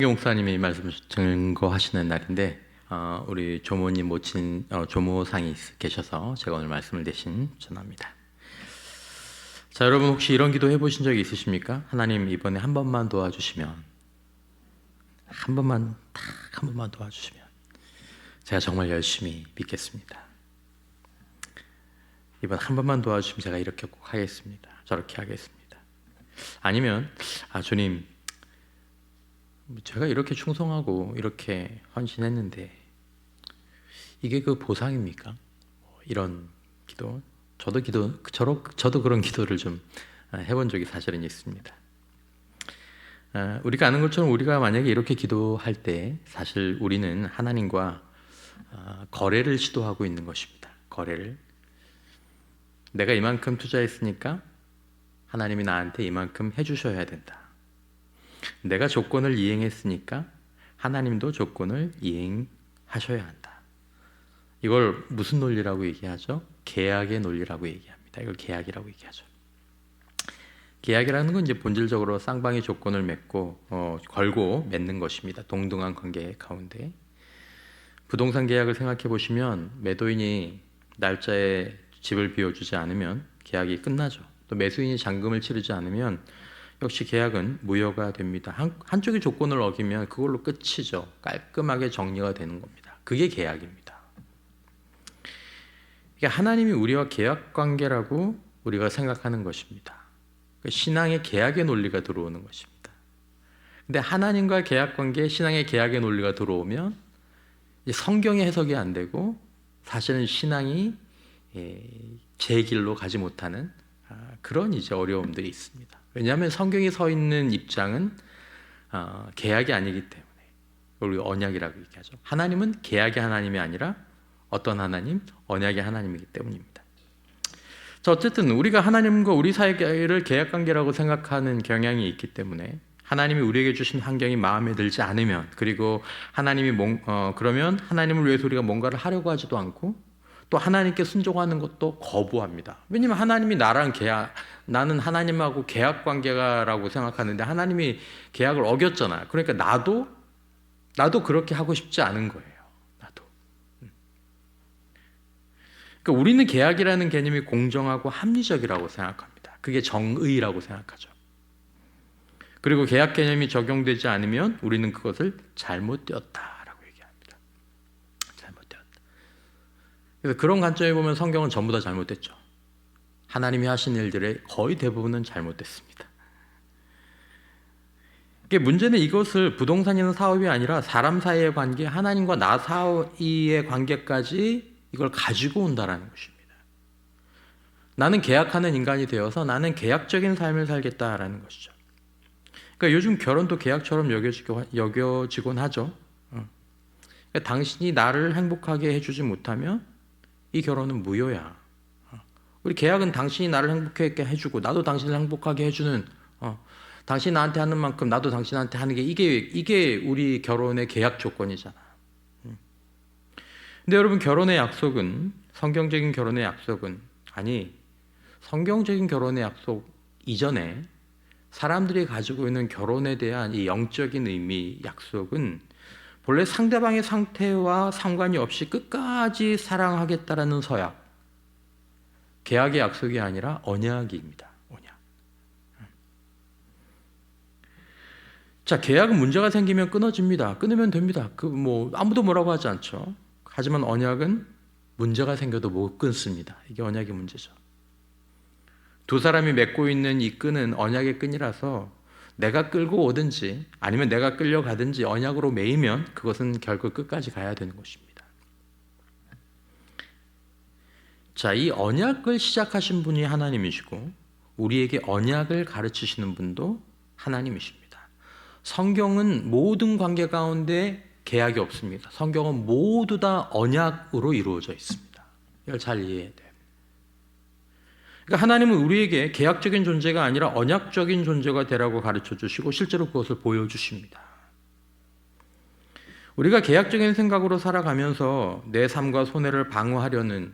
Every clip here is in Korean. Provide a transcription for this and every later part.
목사님이 말씀 증거하시는 날인데 우리 조모님 모친 조모상이 계셔서 제가 오늘 말씀을 대신 전합니다. 자, 여러분 혹시 이런 기도 해보신 적이 있으십니까? 하나님 이번에 한 번만 도와주시면, 한 번만 도와주시면 제가 정말 열심히 믿겠습니다. 이번 한 번만 도와주시면 제가 이렇게 꼭 하겠습니다. 저렇게 하겠습니다. 아니면 주님, 제가 이렇게 충성하고 이렇게 헌신했는데 이게 그 보상입니까? 이런 기도, 저도 그런 기도를 좀 해본 적이 사실은 있습니다. 우리가 아는 것처럼 우리가 만약에 이렇게 기도할 때 사실 우리는 하나님과 거래를 시도하고 있는 것입니다. 거래를. 내가 이만큼 투자했으니까 하나님이 나한테 이만큼 해주셔야 된다. 내가 조건을 이행했으니까 하나님도 조건을 이행하셔야 한다. 이걸 무슨 논리라고 얘기하죠? 계약의 논리라고 얘기합니다. 이걸 계약이라고 얘기하죠. 계약이라는 건 이제 본질적으로 쌍방이 조건을 걸고 맺는 것입니다. 동등한 관계 가운데. 부동산 계약을 생각해 보시면 매도인이 날짜에 집을 비워주지 않으면 계약이 끝나죠. 또 매수인이 잔금을 치르지 않으면 역시 계약은 무효가 됩니다. 한쪽의 조건을 어기면 그걸로 끝이죠. 깔끔하게 정리가 되는 겁니다. 그게 계약입니다. 이게 하나님이 우리와 계약 관계라고 우리가 생각하는 것입니다. 신앙의 계약의 논리가 들어오는 것입니다. 근데 하나님과 계약 관계에 신앙의 계약의 논리가 들어오면 성경의 해석이 안 되고 사실은 신앙이 제 길로 가지 못하는 그런 이제 어려움들이 있습니다. 왜냐하면 성경이 서 있는 입장은 계약이 아니기 때문에 우리 언약이라고 얘기하죠. 하나님은 계약의 하나님이 아니라 어떤 하나님? 언약의 하나님이기 때문입니다. 자, 어쨌든 우리가 하나님과 우리 사이를 계약관계라고 생각하는 경향이 있기 때문에 하나님이 우리에게 주신 환경이 마음에 들지 않으면, 그리고 하나님이 그러면 하나님을 위해서 우리가 뭔가를 하려고 하지도 않고 또 하나님께 순종하는 것도 거부합니다. 왜냐하면 하나님이 나는 하나님하고 계약 관계라고 생각하는데 하나님이 계약을 어겼잖아요. 그러니까 나도 그렇게 하고 싶지 않은 거예요. 나도. 그러니까 우리는 계약이라는 개념이 공정하고 합리적이라고 생각합니다. 그게 정의라고 생각하죠. 그리고 계약 개념이 적용되지 않으면 우리는 그것을 잘못되었다. 그래서 그런 관점에 보면 성경은 전부 다 잘못됐죠. 하나님이 하신 일들의 거의 대부분은 잘못됐습니다. 문제는 이것을 부동산이나 사업이 아니라 사람 사이의 관계, 하나님과 나 사이의 관계까지 이걸 가지고 온다는 것입니다. 나는 계약하는 인간이 되어서 나는 계약적인 삶을 살겠다라는 것이죠. 그러니까 요즘 결혼도 계약처럼 여겨지곤 하죠. 그러니까 당신이 나를 행복하게 해주지 못하면 이 결혼은 무효야. 우리 계약은 당신이 나를 행복하게 해주고 나도 당신을 행복하게 해주는, 당신이 나한테 하는 만큼 나도 당신한테 하는 게 이게 우리 결혼의 계약 조건이잖아. 근데 여러분, 결혼의 약속은, 성경적인 결혼의 약속은, 성경적인 결혼의 약속 이전에 사람들이 가지고 있는 결혼에 대한 이 영적인 의미, 약속은 본래 상대방의 상태와 상관이 없이 끝까지 사랑하겠다라는 서약, 계약의 약속이 아니라 언약입니다. 언약. 자, 계약은 문제가 생기면 끊어집니다. 끊으면 됩니다. 아무도 뭐라고 하지 않죠. 하지만 언약은 문제가 생겨도 못 끊습니다. 이게 언약의 문제죠. 두 사람이 맺고 있는 이 끈은 언약의 끈이라서 내가 끌고 오든지 아니면 내가 끌려가든지 언약으로 매이면 그것은 결국 끝까지 가야 되는 것입니다. 자, 이 언약을 시작하신 분이 하나님이시고 우리에게 언약을 가르치시는 분도 하나님이십니다. 성경은 모든 관계 가운데 계약이 없습니다. 성경은 모두 다 언약으로 이루어져 있습니다. 이걸 잘 이해해야 돼요. 그러니까 하나님은 우리에게 계약적인 존재가 아니라 언약적인 존재가 되라고 가르쳐 주시고 실제로 그것을 보여주십니다. 우리가 계약적인 생각으로 살아가면서 내 삶과 손해를 방어하려는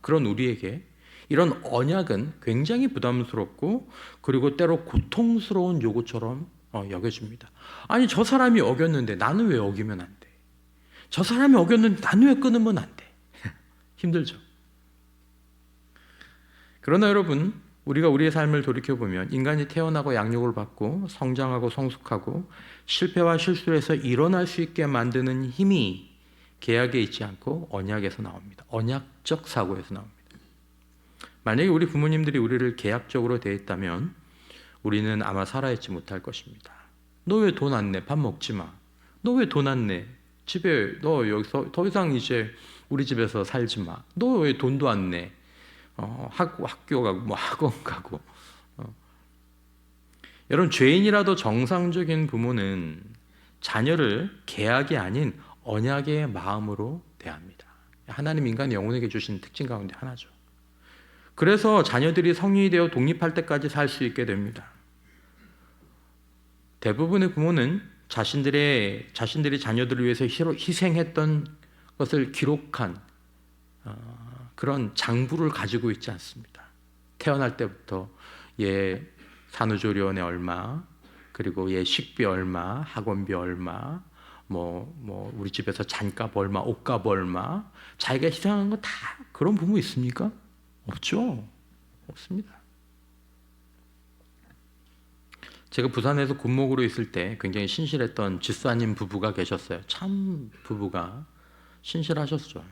그런 우리에게 이런 언약은 굉장히 부담스럽고 그리고 때로 고통스러운 요구처럼 여겨줍니다. 아니 저 사람이 어겼는데 나는 왜 어기면 안 돼? 저 사람이 어겼는데 나는 왜 끊으면 안 돼? 힘들죠. 그러나 여러분, 우리가 우리의 삶을 돌이켜보면 인간이 태어나고 양육을 받고 성장하고 성숙하고 실패와 실수에서 일어날 수 있게 만드는 힘이 계약에 있지 않고 언약에서 나옵니다. 언약적 사고에서 나옵니다. 만약에 우리 부모님들이 우리를 계약적으로 대했다면 우리는 아마 살아있지 못할 것입니다. 너 왜 돈 안 내? 밥 먹지 마. 너 왜 돈 안 내? 집에 너 여기서 더 이상 이제 우리 집에서 살지 마. 너 왜 돈도 안 내? 학교 가고 뭐 학원 가고. 여러분, 죄인이라도 정상적인 부모는 자녀를 계약이 아닌 언약의 마음으로 대합니다. 하나님 인간 영혼에게 주신 특징 가운데 하나죠. 그래서 자녀들이 성인이 되어 독립할 때까지 살 수 있게 됩니다. 대부분의 부모는 자신들이 자녀들을 위해서 희생했던 것을 기록한 그런 장부를 가지고 있지 않습니다. 태어날 때부터 얘 산후조리원에 얼마, 그리고 얘 식비 얼마, 학원비 얼마, 뭐 우리 집에서 잔값 얼마, 옷값 얼마, 자기가 희생한 거 다 그런 부모 있습니까? 없죠. 없습니다. 제가 부산에서 군목으로 있을 때 굉장히 신실했던 집사님 부부가 계셨어요. 참 부부가 신실하셨죠.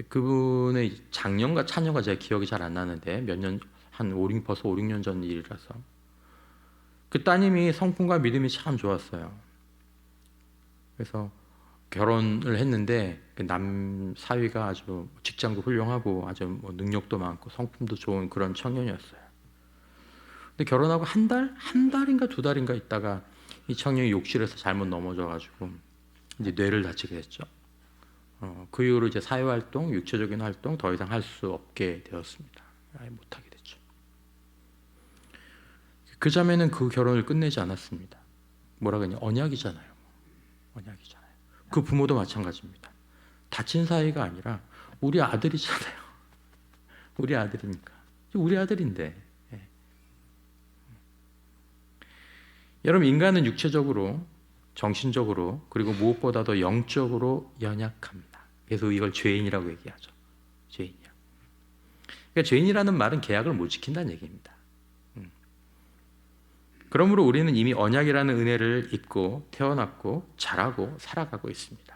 그분의 장년과 차녀가 제가 기억이 잘 안 나는데 벌써 5, 6년 전 일이라서 그 따님이 성품과 믿음이 참 좋았어요. 그래서 결혼을 했는데 그 남 사위가 아주 직장도 훌륭하고 아주 능력도 많고 성품도 좋은 그런 청년이었어요. 근데 결혼하고 한 달인가 2달인가 있다가 이 청년이 욕실에서 잘못 넘어져가지고 이제 뇌를 다치게 됐죠. 그 이후로 이제 사회활동, 육체적인 활동 더 이상 할 수 없게 되었습니다. 아예 못하게 됐죠. 그 자매는 그 결혼을 끝내지 않았습니다. 뭐라 그러냐? 언약이잖아요. 언약이잖아요. 그 부모도 마찬가지입니다. 다친 사이가 아니라 우리 아들이잖아요. 우리 아들이니까. 우리 아들인데. 예. 여러분, 인간은 육체적으로, 정신적으로, 그리고 무엇보다도 영적으로 연약합니다. 그래서 이걸 죄인이라고 얘기하죠. 죄인이야. 그러니까 죄인이라는 말은 계약을 못 지킨다는 얘기입니다. 그러므로 우리는 이미 언약이라는 은혜를 입고 태어났고 자라고 살아가고 있습니다.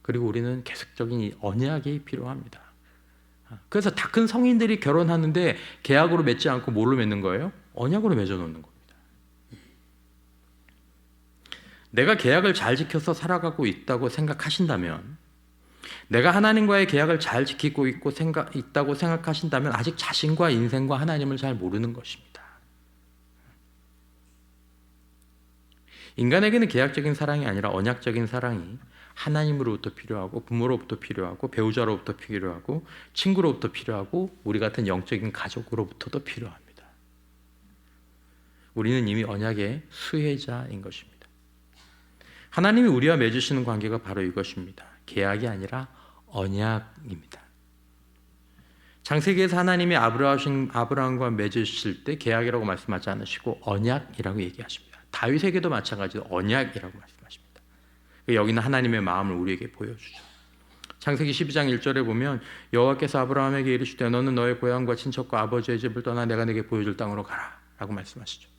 그리고 우리는 계속적인 이 언약이 필요합니다. 그래서 다 큰 성인들이 결혼하는데 계약으로 맺지 않고 뭘로 맺는 거예요? 언약으로 맺어놓는 겁니다. 내가 계약을 잘 지켜서 살아가고 있다고 생각하신다면, 내가 하나님과의 계약을 잘 지키고 있다고 생각하신다면 아직 자신과 인생과 하나님을 잘 모르는 것입니다. 인간에게는 계약적인 사랑이 아니라 언약적인 사랑이 하나님으로부터 필요하고 부모로부터 필요하고 배우자로부터 필요하고 친구로부터 필요하고 우리 같은 영적인 가족으로부터도 필요합니다. 우리는 이미 언약의 수혜자인 것입니다. 하나님이 우리와 맺으시는 관계가 바로 이것입니다. 계약이 아니라 언약입니다. 창세기에서 하나님이 아브라함과 맺으실 때 계약이라고 말씀하지 않으시고 언약이라고 얘기하십니다. 다윗에게도 마찬가지로 언약이라고 말씀하십니다. 여기는 하나님의 마음을 우리에게 보여주죠. 창세기 12장 1절에 보면 여호와께서 아브라함에게 이르시되 너는 너의 고향과 친척과 아버지의 집을 떠나 내가 내게 보여줄 땅으로 가라 라고 말씀하시죠.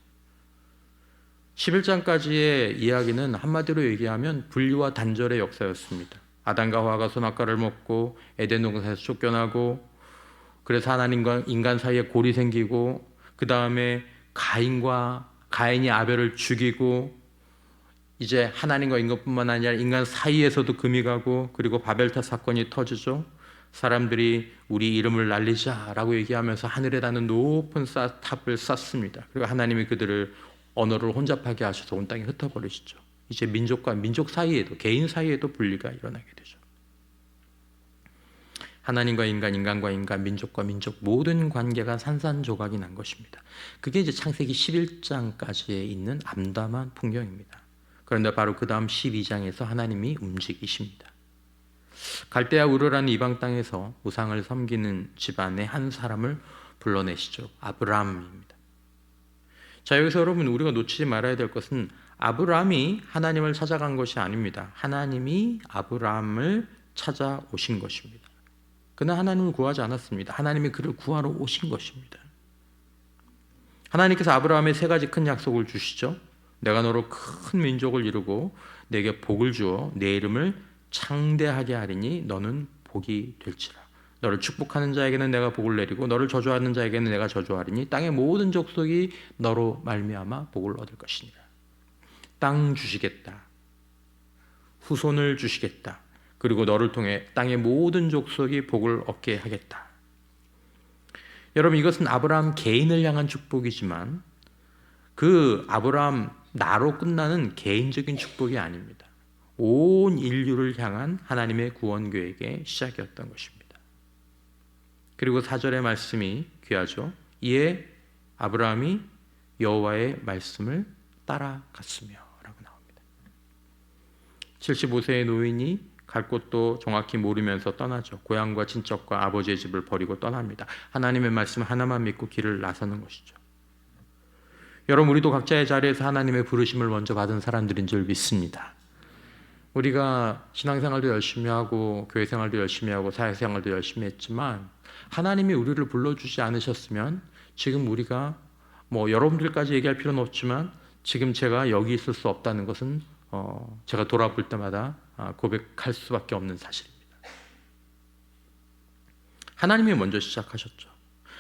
11장까지의 이야기는 한마디로 얘기하면 분리와 단절의 역사였습니다. 아담과 하와가 선악과를 먹고 에덴 동산에서 쫓겨나고, 그래서 하나님과 인간 사이에 골이 생기고, 그 다음에 가인이 아벨을 죽이고, 이제 하나님과 인간뿐만 아니라 인간 사이에서도 금이 가고, 그리고 바벨탑 사건이 터지죠. 사람들이 우리 이름을 날리자라고 얘기하면서 하늘에 닿는 높은 탑을 쌓습니다. 그리고 하나님이 그들을 언어를 혼잡하게 하셔서 온 땅에 흩어버리시죠. 이제 민족과 민족 사이에도, 개인 사이에도 분리가 일어나게 되죠. 하나님과 인간, 인간과 인간, 민족과 민족 모든 관계가 산산조각이 난 것입니다. 그게 이제 창세기 11장까지에 있는 암담한 풍경입니다. 그런데 바로 그 다음 12장에서 하나님이 움직이십니다. 갈대아 우르라는 이방 땅에서 우상을 섬기는 집안의 한 사람을 불러내시죠. 아브람입니다. 자, 여기서 여러분 우리가 놓치지 말아야 될 것은 아브라함이 하나님을 찾아간 것이 아닙니다. 하나님이 아브라함을 찾아오신 것입니다. 그는 하나님을 구하지 않았습니다. 하나님이 그를 구하러 오신 것입니다. 하나님께서 아브라함에 세 가지 큰 약속을 주시죠. 내가 너로 큰 민족을 이루고 내게 복을 주어 내 이름을 창대하게 하리니 너는 복이 될지라. 너를 축복하는 자에게는 내가 복을 내리고 너를 저주하는 자에게는 내가 저주하리니 땅의 모든 족속이 너로 말미암아 복을 얻을 것이니라. 땅 주시겠다. 후손을 주시겠다. 그리고 너를 통해 땅의 모든 족속이 복을 얻게 하겠다. 여러분, 이것은 아브라함 개인을 향한 축복이지만 그 아브라함 나로 끝나는 개인적인 축복이 아닙니다. 온 인류를 향한 하나님의 구원 계획의 시작이었던 것입니다. 그리고 4절의 말씀이 귀하죠. 이에 아브라함이 여호와의 말씀을 따라갔으며 라고 나옵니다. 75세의 노인이 갈 곳도 정확히 모르면서 떠나죠. 고향과 친척과 아버지의 집을 버리고 떠납니다. 하나님의 말씀 하나만 믿고 길을 나서는 것이죠. 여러분, 우리도 각자의 자리에서 하나님의 부르심을 먼저 받은 사람들인 줄 믿습니다. 우리가 신앙생활도 열심히 하고 교회 생활도 열심히 하고 사회생활도 열심히 했지만 하나님이 우리를 불러주지 않으셨으면 지금 우리가 여러분들까지 얘기할 필요는 없지만 지금 제가 여기 있을 수 없다는 것은 제가 돌아볼 때마다 고백할 수밖에 없는 사실입니다. 하나님이 먼저 시작하셨죠.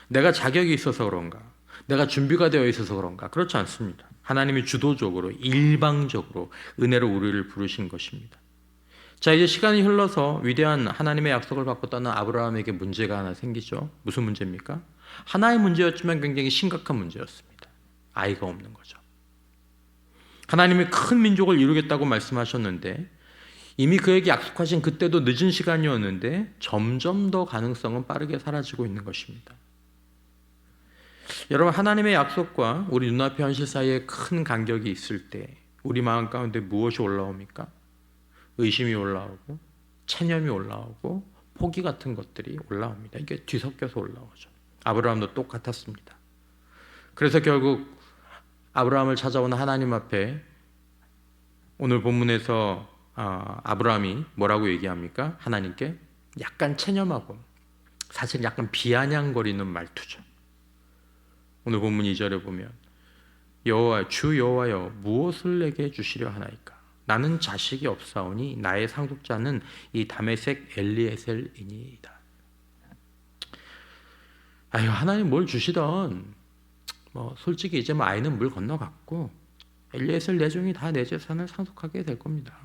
내가 자격이 있어서 그런가? 내가 준비가 되어 있어서 그런가? 그렇지 않습니다. 하나님이 주도적으로 일방적으로 은혜로 우리를 부르신 것입니다. 자, 이제 시간이 흘러서 위대한 하나님의 약속을 받고 떠난 아브라함에게 문제가 하나 생기죠. 무슨 문제입니까? 하나의 문제였지만 굉장히 심각한 문제였습니다. 아이가 없는 거죠. 하나님이 큰 민족을 이루겠다고 말씀하셨는데 이미 그에게 약속하신 그때도 늦은 시간이었는데 점점 더 가능성은 빠르게 사라지고 있는 것입니다. 여러분, 하나님의 약속과 우리 눈앞의 현실 사이에 큰 간격이 있을 때 우리 마음 가운데 무엇이 올라옵니까? 의심이 올라오고 체념이 올라오고 포기 같은 것들이 올라옵니다. 이게 뒤섞여서 올라오죠. 아브라함도 똑같았습니다. 그래서 결국 아브라함을 찾아오는 하나님 앞에 오늘 본문에서 아브라함이 뭐라고 얘기합니까? 하나님께 약간 체념하고 사실 약간 비아냥거리는 말투죠. 오늘 본문 2절에 보면 여호와 주 여호와여 무엇을 내게 주시려 하나이까? 나는 자식이 없사오니 나의 상속자는 이 다메섹 엘리에셀이니이다. 아유, 하나님 뭘 주시던 솔직히 이제 아이는 물 건너갔고 엘리에셀 내 종이 다 내 재산을 상속하게 될 겁니다.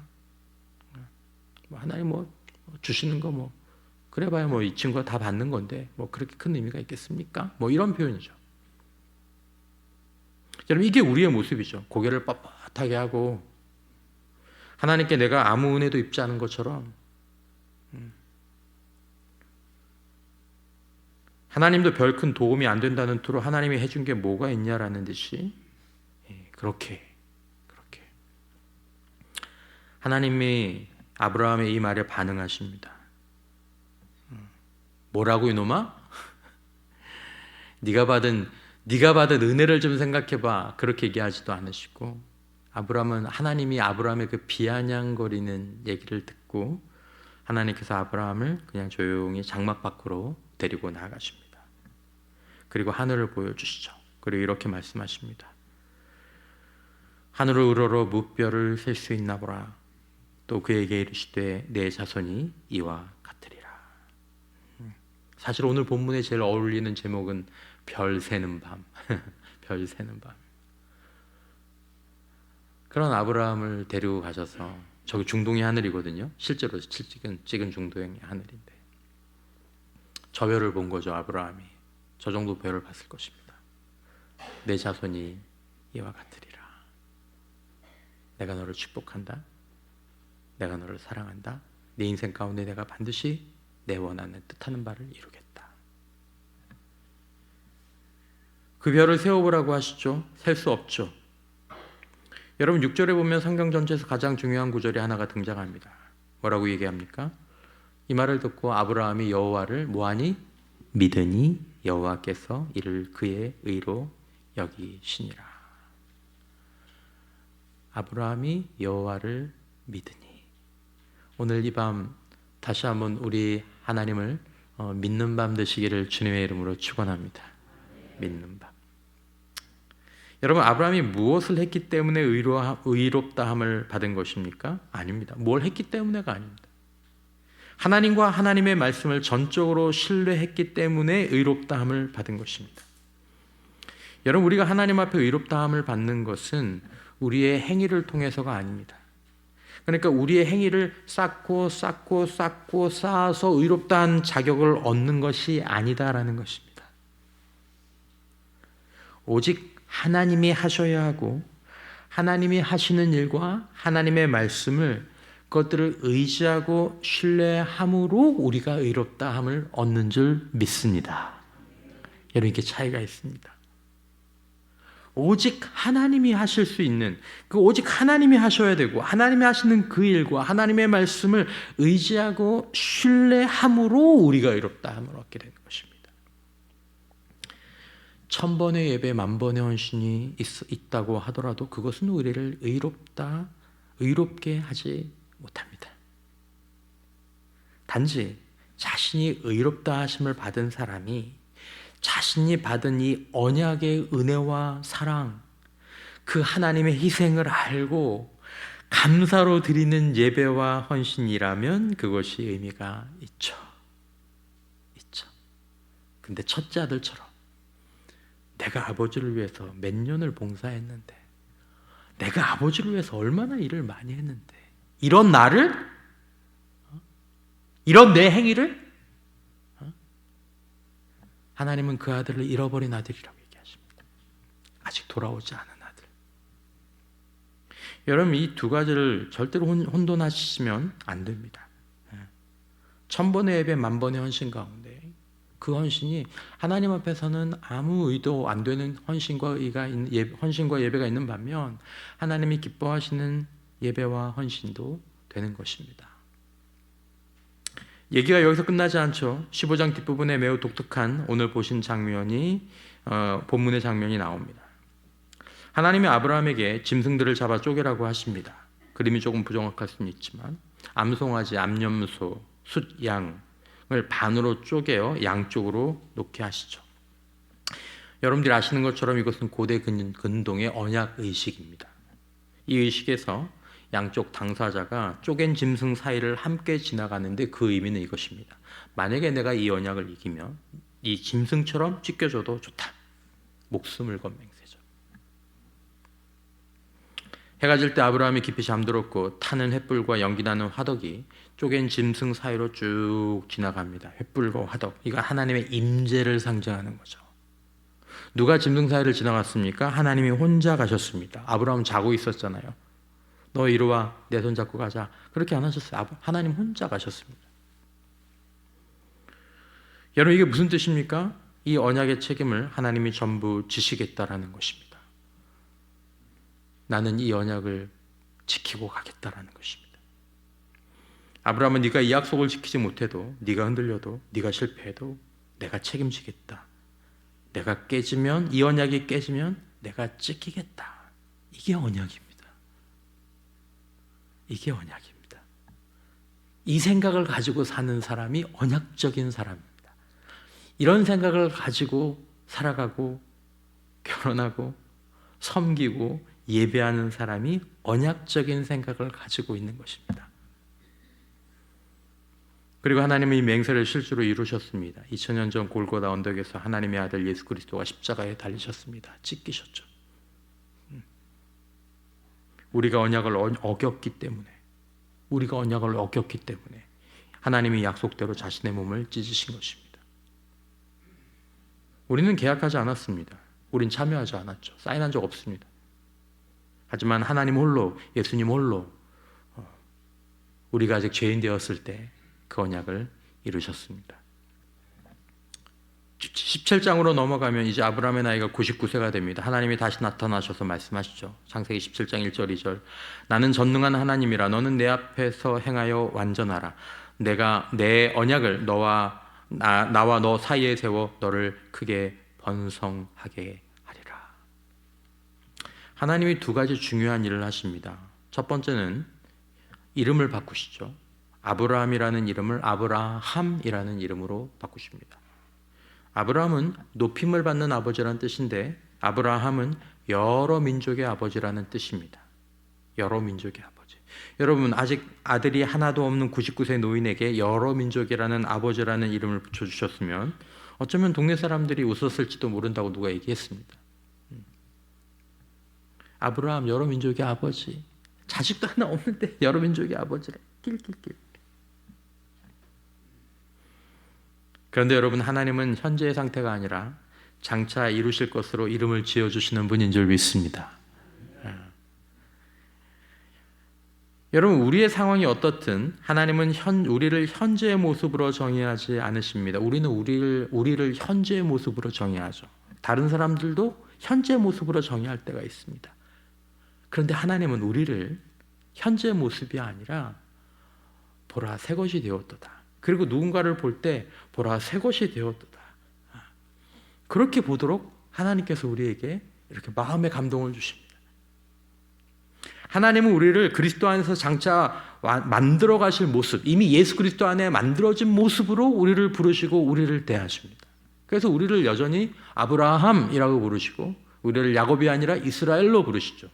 하나님 주시는 거 그래봐야 이 친구가 다 받는 건데 그렇게 큰 의미가 있겠습니까? 이런 표현이죠. 여러분, 이게 우리의 모습이죠. 고개를 뻣뻣하게 하고 하나님께 내가 아무 은혜도 입지 않은 것처럼 하나님도 별 큰 도움이 안 된다는 투로 하나님이 해준 게 뭐가 있냐라는 듯이 그렇게 하나님이 아브라함의 이 말에 반응하십니다. 뭐라고 이놈아? 네가 받은 은혜를 좀 생각해봐. 그렇게 얘기하지도 않으시고 아브라함은 하나님이 아브라함의 그 비아냥거리는 얘기를 듣고 하나님께서 아브라함을 그냥 조용히 장막 밖으로 데리고 나가십니다. 그리고 하늘을 보여주시죠. 그리고 이렇게 말씀하십니다. 하늘을 우러러 무뼈를 셀 수 있나 보라. 또 그에게 이르시되 내 자손이 이와 같으리라. 사실 오늘 본문에 제일 어울리는 제목은 별 새는 밤. 별 새는 밤. 그런 아브라함을 데리고 가셔서 저기 중동의 하늘이거든요. 실제로 찍은 중동의 하늘인데 저 별을 본 거죠. 아브라함이 저 정도 별을 봤을 것입니다. 내 자손이 이와 같으리라. 내가 너를 축복한다. 내가 너를 사랑한다. 내 인생 가운데 내가 반드시 내 원하는 뜻하는 바를 이루겠다. 그 별을 세어보라고 하시죠. 셀 수 없죠. 여러분, 6절에 보면 성경 전체에서 가장 중요한 구절이 하나가 등장합니다. 뭐라고 얘기합니까? 이 말을 듣고 아브라함이 여호와를 뭐하니? 믿으니 여호와께서 이를 그의 의로 여기시니라. 아브라함이 여호와를 믿으니. 오늘 이 밤 다시 한번 우리 하나님을 믿는 밤 되시기를 주님의 이름으로 축원합니다. 믿는 밤. 여러분, 아브라함이 무엇을 했기 때문에 의롭다함을 받은 것입니까? 아닙니다. 뭘 했기 때문에가 아닙니다. 하나님과 하나님의 말씀을 전적으로 신뢰했기 때문에 의롭다함을 받은 것입니다. 여러분, 우리가 하나님 앞에 의롭다함을 받는 것은 우리의 행위를 통해서가 아닙니다. 그러니까 우리의 행위를 쌓고 쌓아서 의롭다한 자격을 얻는 것이 아니다라는 것입니다. 오직 하나님이 하셔야 하고 하나님이 하시는 일과 하나님의 말씀을 그것들을 의지하고 신뢰함으로 우리가 의롭다함을 얻는 줄 믿습니다. 여러분, 이렇게 차이가 있습니다. 오직 하나님이 하실 수 있는, 오직 하나님이 하셔야 되고 하나님이 하시는 그 일과 하나님의 말씀을 의지하고 신뢰함으로 우리가 의롭다함을 얻게 되는 것입니다. 1000번의 예배, 10,000번의 헌신이 있다고 하더라도 그것은 우리를 의롭게 하지 못합니다. 단지 자신이 의롭다 하심을 받은 사람이 자신이 받은 이 언약의 은혜와 사랑, 그 하나님의 희생을 알고 감사로 드리는 예배와 헌신이라면 그것이 의미가 있죠. 근데 첫째 아들처럼 내가 아버지를 위해서 몇 년을 봉사했는데, 내가 아버지를 위해서 얼마나 일을 많이 했는데, 이런 나를, 이런 내 행위를 하나님은 그 아들을 잃어버린 아들이라고 얘기하십니다. 아직 돌아오지 않은 아들. 여러분, 이 두 가지를 절대로 혼돈하시면 안 됩니다. 1000번의 예배, 10,000번의 헌신 가운데 그 헌신이 하나님 앞에서는 아무 의도 안 되는 헌신과 예배가 있는 반면 하나님이 기뻐하시는 예배와 헌신도 되는 것입니다. 얘기가 여기서 끝나지 않죠. 15장 뒷부분에 매우 독특한 오늘 보신 장면이 본문의 장면이 나옵니다. 하나님이 아브라함에게 짐승들을 잡아 쪼개라고 하십니다. 그림이 조금 부정확할 수는 있지만 암송아지, 암염소, 숫양을 반으로 쪼개어 양쪽으로 놓게 하시죠. 여러분들이 아시는 것처럼 이것은 고대 근동의 언약 의식입니다. 이 의식에서 양쪽 당사자가 쪼갠 짐승 사이를 함께 지나가는데 그 의미는 이것입니다. 만약에 내가 이 언약을 이기면 이 짐승처럼 찢겨져도 좋다. 목숨을 건 맹세죠. 해가 질 때 아브라함이 깊이 잠들었고 타는 횃불과 연기나는 화덕이 쪼갠 짐승 사이로 쭉 지나갑니다. 횃불과 화덕, 이거 하나님의 임재를 상징하는 거죠. 누가 짐승 사이를 지나갔습니까? 하나님이 혼자 가셨습니다. 아브라함은 자고 있었잖아요. 너 이리 와, 내 손 잡고 가자. 그렇게 안 하셨어요. 하나님 혼자 가셨습니다. 여러분, 이게 무슨 뜻입니까? 이 언약의 책임을 하나님이 전부 지시겠다라는 것입니다. 나는 이 언약을 지키고 가겠다라는 것입니다. 아브라함은 네가 이 약속을 지키지 못해도, 네가 흔들려도, 네가 실패해도 내가 책임지겠다. 내가 깨지면, 이 언약이 깨지면 내가 찢기겠다. 이게 언약입니다. 이게 언약입니다. 이 생각을 가지고 사는 사람이 언약적인 사람입니다. 이런 생각을 가지고 살아가고 결혼하고 섬기고 예배하는 사람이 언약적인 생각을 가지고 있는 것입니다. 그리고 하나님은 이 맹세를 실제로 이루셨습니다. 2000년 전 골고다 언덕에서 하나님의 아들 예수 그리스도가 십자가에 달리셨습니다. 찢기셨죠. 우리가 언약을 어겼기 때문에 하나님이 약속대로 자신의 몸을 찢으신 것입니다. 우리는 계약하지 않았습니다. 우린 참여하지 않았죠. 사인한 적 없습니다. 하지만 하나님 홀로, 예수님 홀로 우리가 아직 죄인 되었을 때 그 언약을 이루셨습니다. 17장으로 넘어가면 이제 아브라함의 나이가 99세가 됩니다. 하나님이 다시 나타나셔서 말씀하시죠. 창세기 17장 1절 2절. 나는 전능한 하나님이라 너는 내 앞에서 행하여 완전하라. 내가 내 언약을 나와 너 사이에 세워 너를 크게 번성하게 하리라. 하나님이 두 가지 중요한 일을 하십니다. 첫 번째는 이름을 바꾸시죠. 아브라함이라는 이름을 아브라함이라는 이름으로 바꾸십니다. 아브라함은 높임을 받는 아버지라는 뜻인데 아브라함은 여러 민족의 아버지라는 뜻입니다. 여러 민족의 아버지. 여러분, 아직 아들이 하나도 없는 99세 노인에게 여러 민족이라는 아버지라는 이름을 붙여주셨으면 어쩌면 동네 사람들이 웃었을지도 모른다고 누가 얘기했습니다. 아브라함 여러 민족의 아버지. 자식도 하나 없는데 여러 민족의 아버지래. 낄낄낄. 그런데 여러분, 하나님은 현재의 상태가 아니라 장차 이루실 것으로 이름을 지어주시는 분인 줄 믿습니다. 여러분, 우리의 상황이 어떻든 하나님은 우리를 현재의 모습으로 정의하지 않으십니다. 우리는 우리를 현재의 모습으로 정의하죠. 다른 사람들도 현재의 모습으로 정의할 때가 있습니다. 그런데 하나님은 우리를 현재의 모습이 아니라 보라 새 것이 되었도다. 그리고 누군가를 볼 때 보라 새 것이 되었도다. 그렇게 보도록 하나님께서 우리에게 이렇게 마음의 감동을 주십니다. 하나님은 우리를 그리스도 안에서 장차 만들어 가실 모습, 이미 예수 그리스도 안에 만들어진 모습으로 우리를 부르시고 우리를 대하십니다. 그래서 우리를 여전히 아브라함이라고 부르시고 우리를 야곱이 아니라 이스라엘로 부르시죠.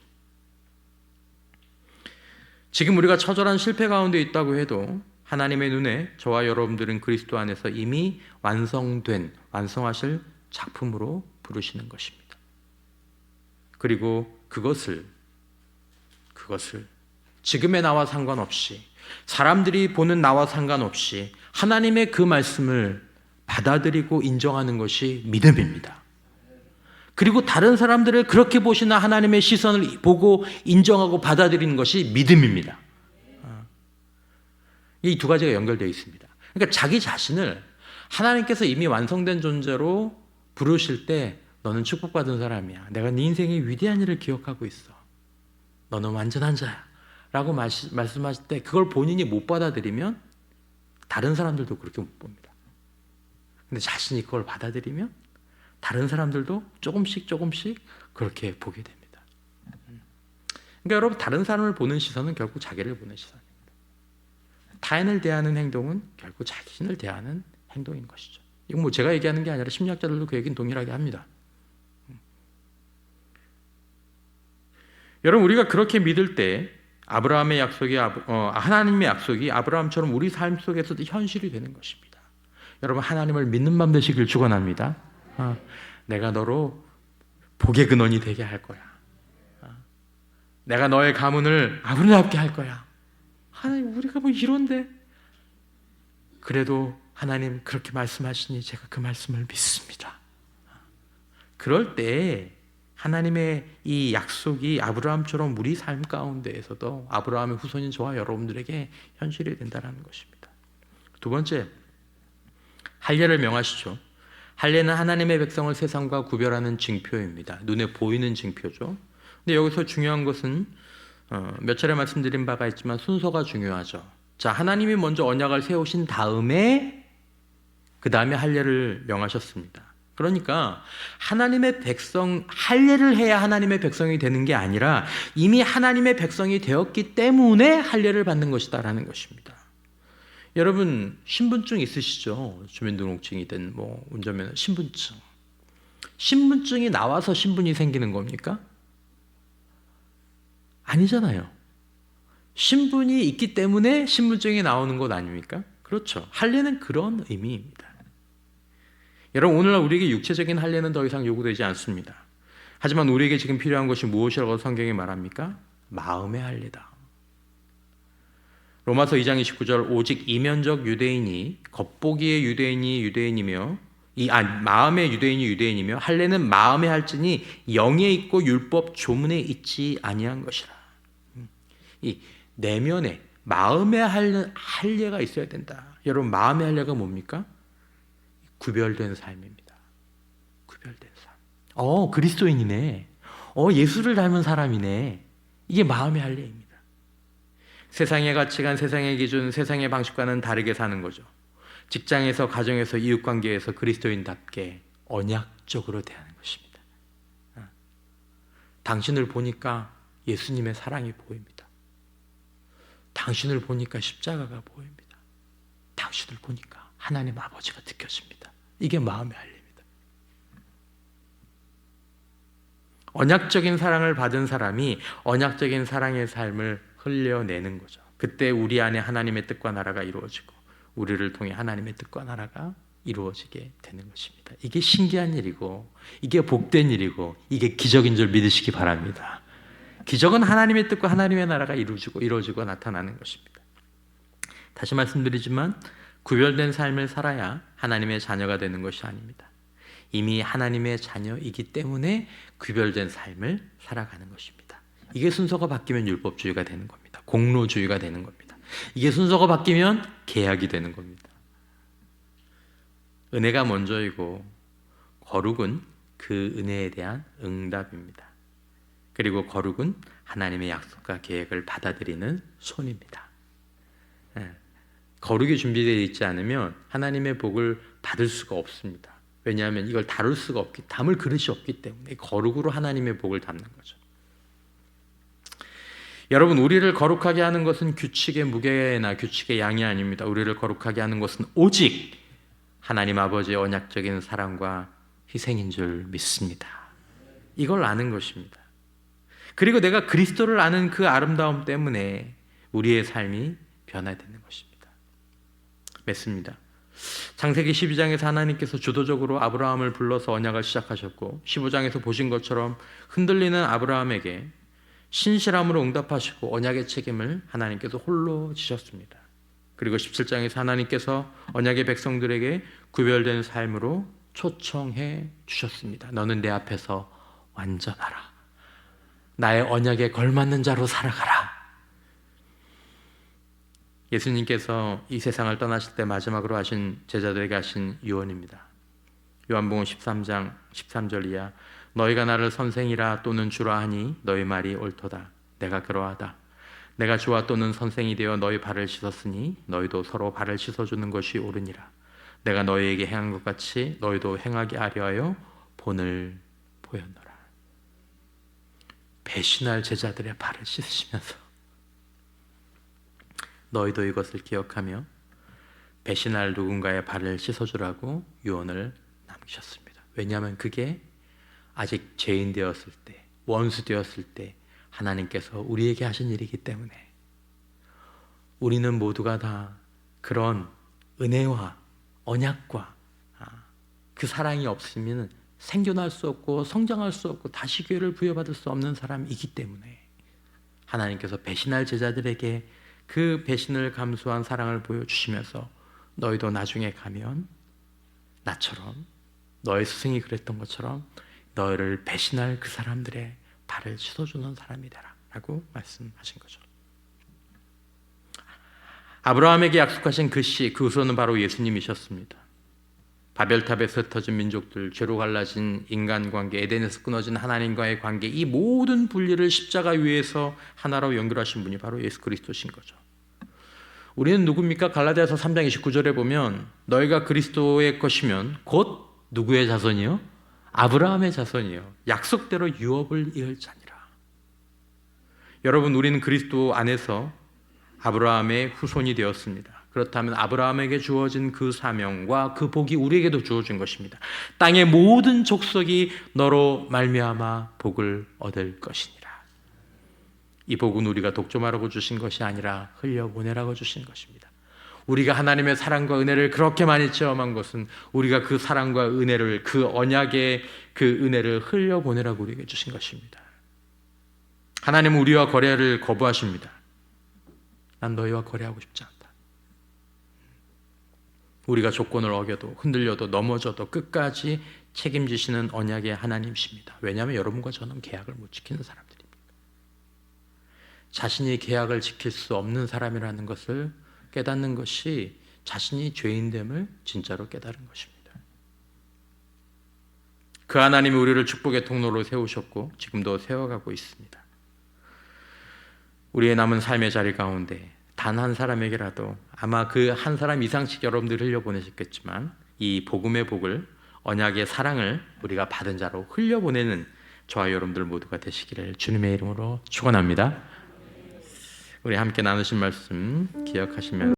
지금 우리가 처절한 실패 가운데 있다고 해도 하나님의 눈에 저와 여러분들은 그리스도 안에서 이미 완성하실 작품으로 부르시는 것입니다. 그리고 그것을 지금의 나와 상관없이, 사람들이 보는 나와 상관없이 하나님의 그 말씀을 받아들이고 인정하는 것이 믿음입니다. 그리고 다른 사람들을 그렇게 보시나 하나님의 시선을 보고 인정하고 받아들이는 것이 믿음입니다. 이 두 가지가 연결되어 있습니다. 그러니까 자기 자신을 하나님께서 이미 완성된 존재로 부르실 때 너는 축복받은 사람이야. 내가 네 인생의 위대한 일을 기억하고 있어. 너는 완전한 자야 라고 말씀하실 때 그걸 본인이 못 받아들이면 다른 사람들도 그렇게 못 봅니다. 근데 자신이 그걸 받아들이면 다른 사람들도 조금씩 그렇게 보게 됩니다. 그러니까 여러분, 다른 사람을 보는 시선은 결국 자기를 보는 시선입니다. 타인을 대하는 행동은 결국 자신을 대하는 행동인 것이죠. 이건 뭐 제가 얘기하는 게 아니라 심리학자들도 그 얘기는 동일하게 합니다. 여러분, 우리가 그렇게 믿을 때 아브라함의 약속이 하나님의 약속이 아브라함처럼 우리 삶 속에서도 현실이 되는 것입니다. 여러분, 하나님을 믿는 마음 되시길 축원합니다. 내가 너로 복의 근원이 되게 할 거야. 내가 너의 가문을 아브라함께 할 거야. 하나님, 우리가 뭐 이런데 그래도 하나님 그렇게 말씀하시니 제가 그 말씀을 믿습니다. 그럴 때 하나님의 이 약속이 아브라함처럼 우리 삶 가운데에서도 아브라함의 후손인 저와 여러분들에게 현실이 된다는 것입니다. 두 번째, 할례를 명하시죠. 할례는 하나님의 백성을 세상과 구별하는 징표입니다. 눈에 보이는 징표죠. 근데 여기서 중요한 것은 몇 차례 말씀드린 바가 있지만 순서가 중요하죠. 자, 하나님이 먼저 언약을 세우신 다음에 그 다음에 할례를 명하셨습니다. 그러니까 하나님의 백성, 할례를 해야 하나님의 백성이 되는 게 아니라 이미 하나님의 백성이 되었기 때문에 할례를 받는 것이다라는 것입니다. 여러분, 신분증 있으시죠? 주민등록증이든 뭐 운전면허, 신분증. 신분증이 나와서 신분이 생기는 겁니까? 아니잖아요. 신분이 있기 때문에 신분증이 나오는 것 아닙니까? 그렇죠. 할례는 그런 의미입니다. 여러분, 오늘날 우리에게 육체적인 할례는 더 이상 요구되지 않습니다. 하지만 우리에게 지금 필요한 것이 무엇이라고 성경이 말합니까? 마음의 할례다. 로마서 2장 29절 오직 이면적 유대인이 겉보기의 유대인이 유대인이며 마음의 유대인이 유대인이며 할례는 마음에 할지니 영에 있고 율법 조문에 있지 아니한 것이라. 이 내면에 마음의 할례가 있어야 된다. 여러분, 마음의 할례가 뭡니까? 구별된 삶입니다. 구별된 삶. 그리스도인이네. 예수를 닮은 사람이네. 이게 마음의 할례입니다. 세상의 가치관, 세상의 기준, 세상의 방식과는 다르게 사는 거죠. 직장에서, 가정에서, 이웃관계에서 그리스도인답게 언약적으로 대하는 것입니다. 당신을 보니까 예수님의 사랑이 보입니다. 당신을 보니까 십자가가 보입니다. 당신을 보니까 하나님 아버지가 느껴집니다. 이게 마음의 알림입니다. 언약적인 사랑을 받은 사람이 언약적인 사랑의 삶을 흘려내는 거죠. 그때 우리 안에 하나님의 뜻과 나라가 이루어지고 우리를 통해 하나님의 뜻과 나라가 이루어지게 되는 것입니다. 이게 신기한 일이고 이게 복된 일이고 이게 기적인 줄 믿으시기 바랍니다. 기적은 하나님의 뜻과 하나님의 나라가 이루어지고 나타나는 것입니다. 다시 말씀드리지만 구별된 삶을 살아야 하나님의 자녀가 되는 것이 아닙니다. 이미 하나님의 자녀이기 때문에 구별된 삶을 살아가는 것입니다. 이게 순서가 바뀌면 율법주의가 되는 겁니다. 공로주의가 되는 겁니다. 이게 순서가 바뀌면 계약이 되는 겁니다. 은혜가 먼저이고 거룩은 그 은혜에 대한 응답입니다. 그리고 거룩은 하나님의 약속과 계획을 받아들이는 손입니다. 거룩이 준비되어 있지 않으면 하나님의 복을 받을 수가 없습니다. 왜냐하면 이걸 담을 그릇이 없기 때문에 거룩으로 하나님의 복을 담는 거죠. 여러분, 우리를 거룩하게 하는 것은 규칙의 무게나 규칙의 양이 아닙니다. 우리를 거룩하게 하는 것은 오직 하나님 아버지의 언약적인 사랑과 희생인 줄 믿습니다. 이걸 아는 것입니다. 그리고 내가 그리스도를 아는 그 아름다움 때문에 우리의 삶이 변화되는 것입니다. 맺습니다. 창세기 12장에서 하나님께서 주도적으로 아브라함을 불러서 언약을 시작하셨고 15장에서 보신 것처럼 흔들리는 아브라함에게 신실함으로 응답하시고 언약의 책임을 하나님께서 홀로 지셨습니다. 그리고 17장에서 하나님께서 언약의 백성들에게 구별된 삶으로 초청해 주셨습니다. 너는 내 앞에서 완전하라. 나의 언약에 걸맞는 자로 살아가라. 예수님께서 이 세상을 떠나실 때 마지막으로 하신 제자들에게 하신 유언입니다. 요한복음 13장 13절 이하 너희가 나를 선생이라 또는 주라 하니 너희 말이 옳도다. 내가 그러하다. 내가 주와 또는 선생이 되어 너희 발을 씻었으니 너희도 서로 발을 씻어주는 것이 옳으니라. 내가 너희에게 행한 것 같이 너희도 행하게 하려 하여 본을 보였노라. 배신할 제자들의 발을 씻으시면서 너희도 이것을 기억하며 배신할 누군가의 발을 씻어주라고 유언을 남기셨습니다. 왜냐하면 그게 아직 죄인 되었을 때, 원수 되었을 때 하나님께서 우리에게 하신 일이기 때문에 우리는 모두가 다 그런 은혜와 언약과 그 사랑이 없으면 생존할 수 없고 성장할 수 없고 다시 기회를 부여받을 수 없는 사람이기 때문에 하나님께서 배신할 제자들에게 그 배신을 감수한 사랑을 보여주시면서 너희도 나중에 가면 나처럼 너의 스승이 그랬던 것처럼 너희를 배신할 그 사람들의 발을 씻어주는 사람이 되라 라고 말씀하신 거죠. 아브라함에게 약속하신 그 씨, 그 후손은 바로 예수님이셨습니다. 바벨탑에서 흩어진 민족들, 죄로 갈라진 인간관계, 에덴에서 끊어진 하나님과의 관계, 이 모든 분리를 십자가 위에서 하나로 연결하신 분이 바로 예수 그리스도신 거죠. 우리는 누굽니까? 갈라디아서 3장 29절에 보면 너희가 그리스도의 것이면 곧 누구의 자손이요? 아브라함의 자손이요. 약속대로 유업을 이을 자니라. 여러분, 우리는 그리스도 안에서 아브라함의 후손이 되었습니다. 그렇다면 아브라함에게 주어진 그 사명과 그 복이 우리에게도 주어진 것입니다. 땅의 모든 족속이 너로 말미암아 복을 얻을 것이니라. 이 복은 우리가 독점하라고 주신 것이 아니라 흘려보내라고 주신 것입니다. 우리가 하나님의 사랑과 은혜를 그렇게 많이 체험한 것은 우리가 그 사랑과 은혜를, 그 언약의 그 은혜를 흘려보내라고 우리에게 주신 것입니다. 하나님은 우리와 거래를 거부하십니다. 난 너희와 거래하고 싶지 않다. 우리가 조건을 어겨도 흔들려도 넘어져도 끝까지 책임지시는 언약의 하나님이십니다. 왜냐하면 여러분과 저는 계약을 못 지키는 사람들입니다. 자신이 계약을 지킬 수 없는 사람이라는 것을 깨닫는 것이 자신이 죄인됨을 진짜로 깨달은 것입니다. 그 하나님이 우리를 축복의 통로로 세우셨고 지금도 세워가고 있습니다. 우리의 남은 삶의 자리 가운데 단 한 사람에게라도 아마 그 한 사람 이상씩 여러분들이 흘려보내셨겠지만 이 복음의 복을, 언약의 사랑을 우리가 받은 자로 흘려보내는 저와 여러분들 모두가 되시기를 주님의 이름으로 축원합니다. 우리 함께 나누신 말씀 기억하시면서